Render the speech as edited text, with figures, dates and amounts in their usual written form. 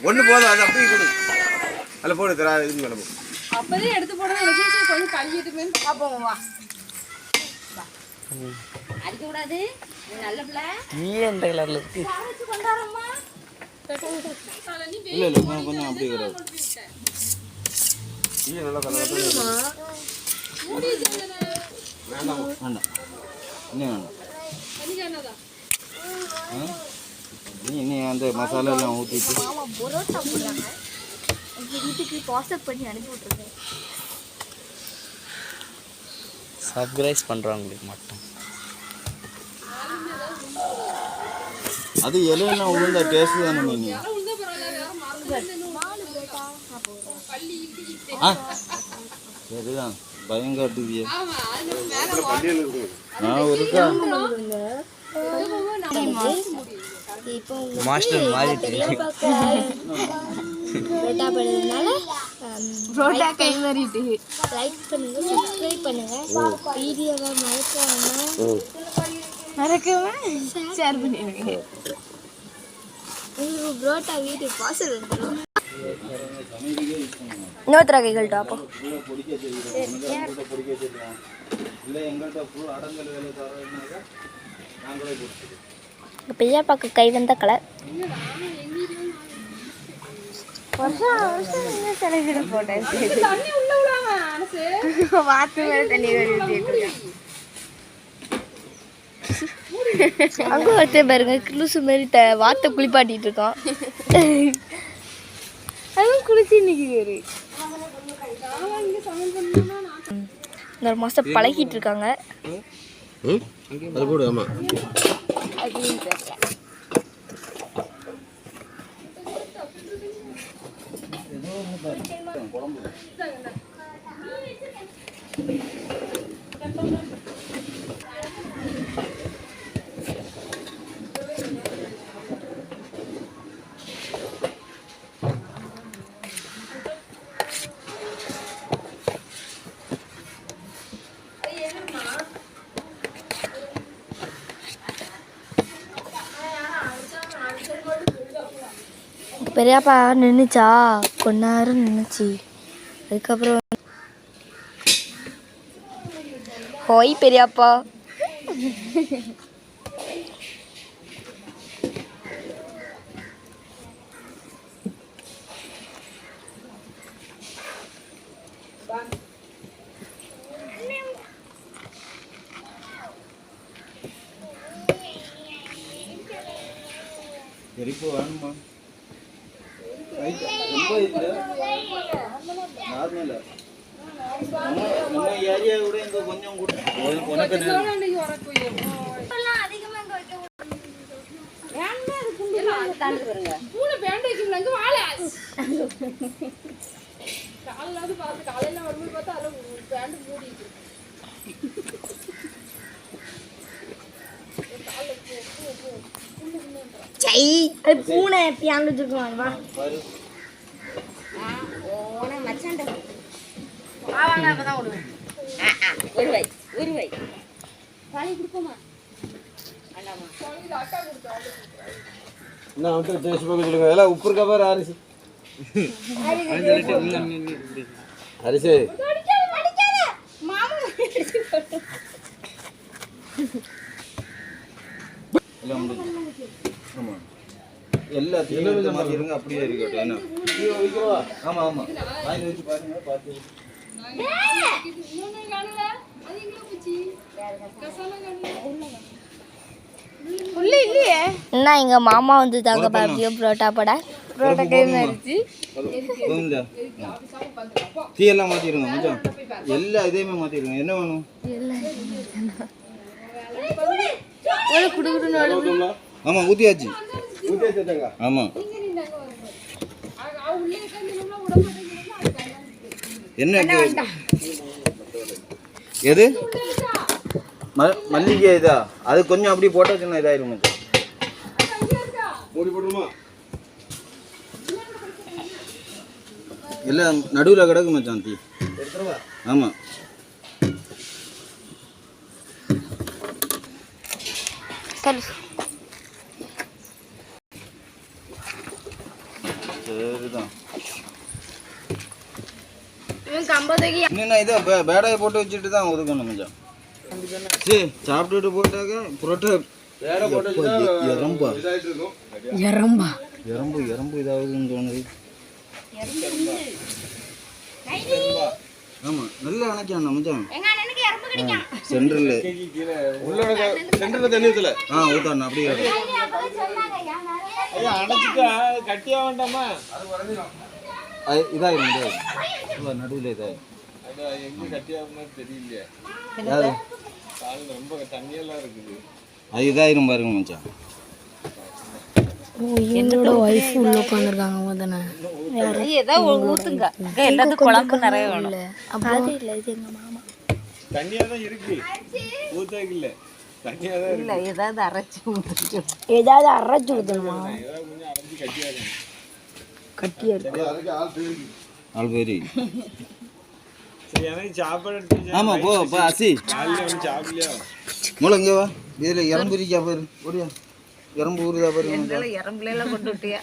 ஒன்று போதும், அது அப்படியே கொடு. அதில் போடு தரா, இது மேலே போ. அப்போதே எடுத்து போடணும். கொஞ்சம் கழுவிட்டுமே பார்ப்போம். வா அடிக்கக்கூடாது, நல்ல பிள்ளை. நீ எந்த கலரில் இருக்கு? இல்லை இல்லை, கொஞ்சம் அப்படி கிடையாது. நீ நல்லா கலர் வேண்டாம் வேண்டாம், இன்னும் வேண்டாம். நீ அந்த மசாலா எல்லாம் ஊற்றிட்டு பரோட்டா போடுறாங்க. எங்கள் வீட்டுக்கு வாட்ஸ்அப் பண்ணி அனுப்பி விட்ருக்கேன். சப்ஸ்கிரைப் பண்ணுறவங்களுக்கு மட்டும். அது இலையெல்லாம் உளுந்த டேஸ்ட் தானே மீன். சரிதான், பயம் காட்டுதியே. இப்போ மாஸ்டர் மாறிட்டு பரோட்டா பண்ணுறதுனால பரோட்டா கை மாறிட்டு லைக் பண்ணுங்க, சப்ஸ்கிரைப் பண்ணுங்க, வீடியோவை மறக்காம ஷேர் பண்ணிடுங்க. உங்களுக்கு பரோட்டா வீட்டுக்கு பார்சல் வந்துடும். இன்னொருத்தர கைகள் டாப்போ பெரியப்பாக்கு கை வந்த கலர். வருஷம் வருஷம் செலவிட போட்டேன். வாத்து மேலே தண்ணி அங்கே ஒருத்தர் பாருங்க கிளுசு மாதிரி வாத்தை குளிப்பாட்டிட்டு இருக்கான். அதுவும் குளிச்சு நிற்கிறாரு. இந்த ஒரு மாதம் பழகிட்டு இருக்காங்க. அது போடு. ஆமாம், பெரியப்பா நின்றுச்சா, கொஞ்ச நேரம் நின்றுச்சு. அதுக்கப்புறம் ஹோய் பெரியப்பா. எரிப்பு வேணுமா? ரொம்ப இல்லை, நார்மலா நம்ம ஏரியா கூட இந்த கொஞ்சம் கூட உனக்கு பூனை பியாண்டு வச்சுருக்குவாங்க. வா உப்பு இருக்கா பாரு. அரிசி அரிசி எல்லாத்தையும் மாத்திருங்க, அப்படியே இருக்கட்டும். என்ன ஆமா ஆமா, வாங்கி வச்சு பாருங்க. பார்த்து என்ன எங்க மாமா வந்து தாங்க பாப்பியோ புரோட்டா போட. பரோட்டா கை மாறிச்சு. டீ எல்லாம் மாத்திருங்க, கொஞ்சம் எல்லா இதையுமே மாத்திருங்க. என்ன வேணும்? ஆமா, ஊத்தியாச்சு. ஆமா, என்ன எது மல்லிகை இதா? அது கொஞ்சம் அப்படி போட்டா சின்ன இதாயிரும். எல்லாம் நடுவில் கிடக்கு மச்சான் தீ. ஆமா, சரிதான். இவன் கம்பத்துக்கு இன்னும் இதை பேடையை போட்டு வச்சுட்டு தான் ஒதுக்கணும் மச்சான். சரி சாப்பிட்டுட்டு போட்டாக்க புரோட்டா எறும்பா எறம்பா எறும்பு இதாகுதுன்னு தோணுது. ஆமாம் நல்லா அணைக்கான் மச்சான். சென்டரில் சென்டர்ல தண்ணி ஊத்தல. ஊத்தாண்ணா அப்படியே அடைச்சிட்டா கட்டியா வேண்டாமா? இதாயிரும் நடுவில் இதாயிரும். எங்க கட்டியா தெரியலையே. யாரு கால் ரொம்ப தண்ணியெல்லாம் இருக்குது. அது இதாயிரும் பாருங்க மச்சான். என்னோட ஒய்ஃப் உள்ள உட்காந்துருக்காங்க முதல்ல. ஏதோ ஊத்துங்க எல்லாத்துக்கும் குழம்பு நிறைய வேணும். அது இல்லை, இது எங்க மாமா. தண்ணியா தான் இருக்கு, ஊத்தாக்கு இல்ல, தண்ணியா தான் இல்ல ஏதாவது அரைச்சு ஊத்துச்சு. ஏதாவது அரைச்சு ஊற்றணுமா? ஏதாவது கொஞ்சம் அரைச்சி கட்டியா இருக்கும். கட்டியா இருக்கு. ஆல்பேரி சரி எனக்கு சாப்பாடு எடுத்து. ஆமாம் போ அசி காலையில் வந்து சாப்பிடலையா? மூளை இங்கே வா. இதில் எறும்பு இருக்கா பாரு. ஓடியா எறும்பு ஊறுதா பாரு. எறும்புல எல்லாம் கொண்டு விட்டியா?